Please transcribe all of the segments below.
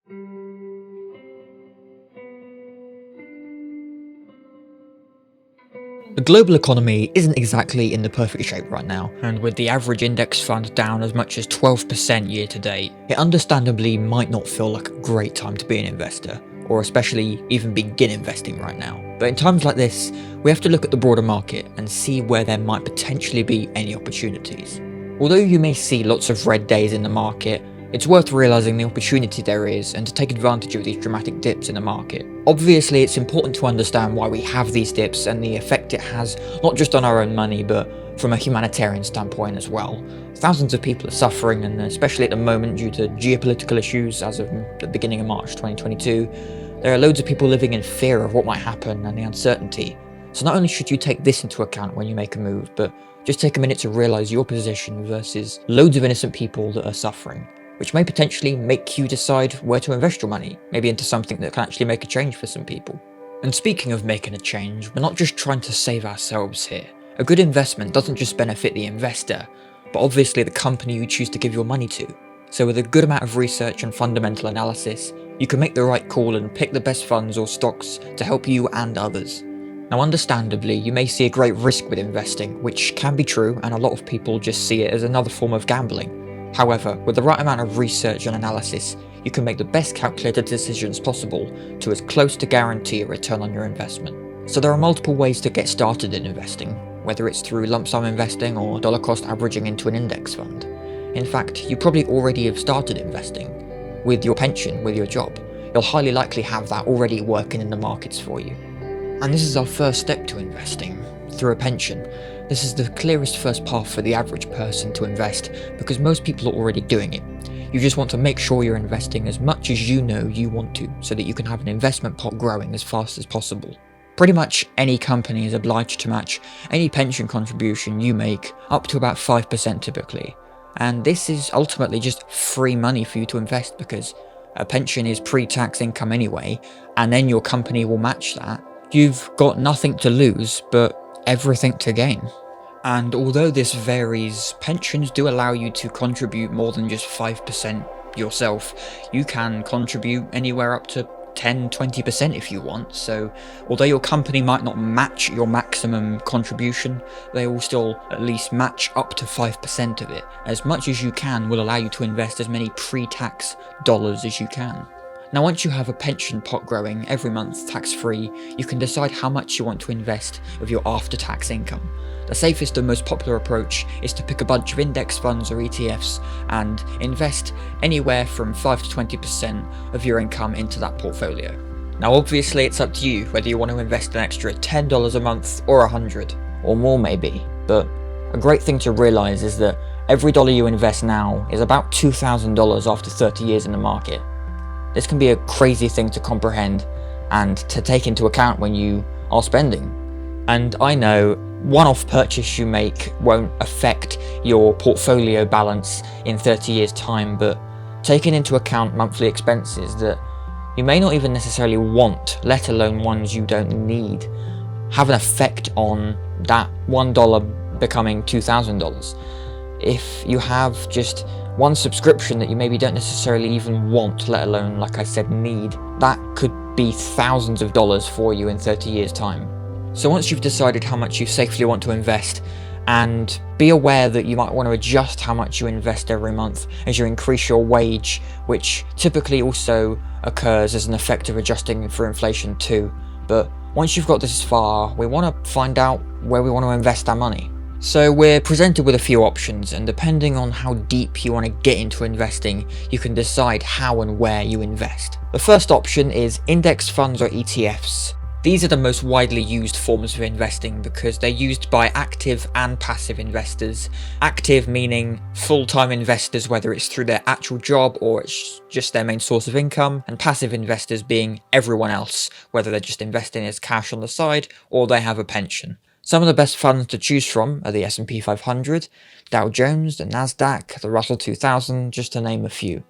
The global economy isn't exactly in the perfect shape right now, and with the average index fund down as much as 12% year to date, it understandably might not feel like a great time to be an investor, or especially even begin investing right now. But in times like this, we have to look at the broader market and see where there might potentially be any opportunities. Although you may see lots of red days in the market, it's worth realising the opportunity there is and to take advantage of these dramatic dips in the market. Obviously, it's important to understand why we have these dips and the effect it has not just on our own money, but from a humanitarian standpoint as well. Thousands of people are suffering, and especially at the moment due to geopolitical issues as of the beginning of March 2022, there are loads of people living in fear of what might happen and the uncertainty. So not only should you take this into account when you make a move, but just take a minute to realise your position versus loads of innocent people that are suffering, which may potentially make you decide where to invest your money, maybe into something that can actually make a change for some people. And speaking of making a change, we're not just trying to save ourselves here. A good investment doesn't just benefit the investor, but obviously the company you choose to give your money to. So with a good amount of research and fundamental analysis, you can make the right call and pick the best funds or stocks to help you and others. Now understandably, you may see a great risk with investing, which can be true, and a lot of people just see it as another form of gambling. However, with the right amount of research and analysis, you can make the best calculated decisions possible to as close to guarantee a return on your investment. So there are multiple ways to get started in investing, whether it's through lump sum investing or dollar cost averaging into an index fund. In fact, you probably already have started investing with your pension, with your job. You'll highly likely have that already working in the markets for you. And this is our first step to investing, through a pension. This is the clearest first path for the average person to invest because most people are already doing it. You just want to make sure you're investing as much as you know you want to so that you can have an investment pot growing as fast as possible. Pretty much any company is obliged to match any pension contribution you make up to about 5% typically. And this is ultimately just free money for you to invest because a pension is pre-tax income anyway, and then your company will match that. You've got nothing to lose, but everything to gain. And although this varies, pensions do allow you to contribute more than just 5% yourself. You can contribute anywhere up to 10-20% if you want, so although your company might not match your maximum contribution, they will still at least match up to 5% of it. As much as you can will allow you to invest as many pre-tax dollars as you can. Now once you have a pension pot growing every month tax-free, you can decide how much you want to invest of your after-tax income. The safest and most popular approach is to pick a bunch of index funds or ETFs and invest anywhere from 5 to 20% of your income into that portfolio. Now obviously it's up to you whether you want to invest an extra $10 a month or $100, or more maybe, but a great thing to realise is that every dollar you invest now is about $2,000 after 30 years in the market. This can be a crazy thing to comprehend and to take into account when you are spending. And I know one-off purchase you make won't affect your portfolio balance in 30 years time, but taking into account monthly expenses that you may not even necessarily want, let alone ones you don't need, have an effect on that $1 becoming $2,000. If you have just one subscription that you maybe don't necessarily even want, let alone, like I said, need, that could be thousands of dollars for you in 30 years time. So once you've decided how much you safely want to invest, and be aware that you might want to adjust how much you invest every month as you increase your wage, which typically also occurs as an effect of adjusting for inflation too. But once you've got this far, we want to find out where we want to invest our money. So we're presented with a few options, and depending on how deep you want to get into investing, you can decide how and where you invest. The first option is index funds or ETFs. These are the most widely used forms of investing because they're used by active and passive investors. Active meaning full-time investors, whether it's through their actual job or it's just their main source of income, and passive investors being everyone else, whether they're just investing as cash on the side or they have a pension. Some of the best funds to choose from are the S&P 500, Dow Jones, the Nasdaq, the Russell 2000, just to name a few.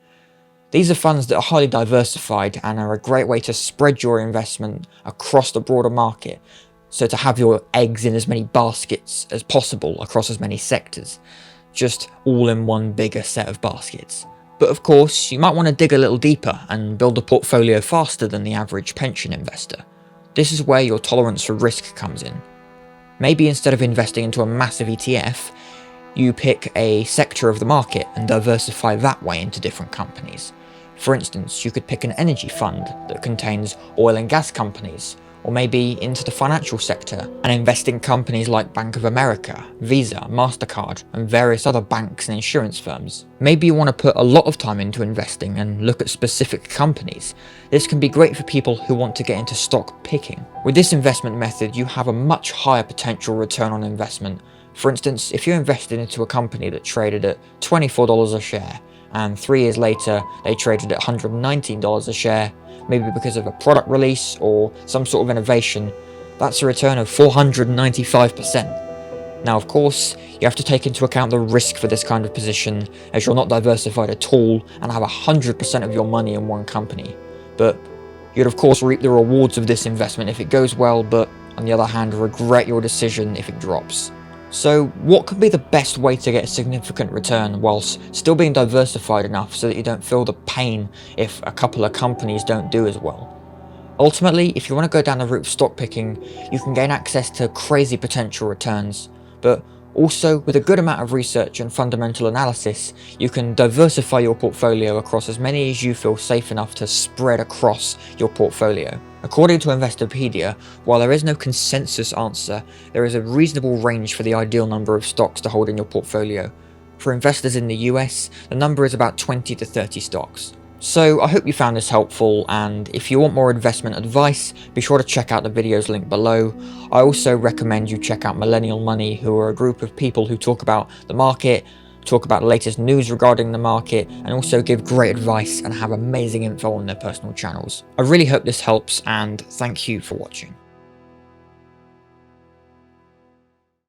These are funds that are highly diversified and are a great way to spread your investment across the broader market, so to have your eggs in as many baskets as possible across as many sectors, just all in one bigger set of baskets. But of course, you might want to dig a little deeper and build a portfolio faster than the average pension investor. This is where your tolerance for risk comes in. Maybe instead of investing into a massive ETF, you pick a sector of the market and diversify that way into different companies. For instance, you could pick an energy fund that contains oil and gas companies, or maybe into the financial sector and invest in companies like Bank of America, Visa, MasterCard, and various other banks and insurance firms. Maybe you want to put a lot of time into investing and look at specific companies. This can be great for people who want to get into stock picking. With this investment method, you have a much higher potential return on investment. For instance, if you invested into a company that traded at $24 a share, and 3 years later they traded at $119 a share, maybe because of a product release or some sort of innovation, that's a return of 495%. Now of course, you have to take into account the risk for this kind of position, as you're not diversified at all and have 100% of your money in one company. But you'd of course reap the rewards of this investment if it goes well, but on the other hand regret your decision if it drops. So what could be the best way to get a significant return whilst still being diversified enough so that you don't feel the pain if a couple of companies don't do as well? Ultimately, if you want to go down the route of stock picking, you can gain access to crazy potential returns, but also with a good amount of research and fundamental analysis, you can diversify your portfolio across as many as you feel safe enough to spread across your portfolio. According to Investopedia, while there is no consensus answer, there is a reasonable range for the ideal number of stocks to hold in your portfolio. For investors in the US, the number is about 20 to 30 stocks. So I hope you found this helpful, and if you want more investment advice, be sure to check out the videos linked below. I also recommend you check out Millennial Money, who are a group of people who talk about the market, talk about the latest news regarding the market, and also give great advice and have amazing info on their personal channels. I really hope this helps, and thank you for watching.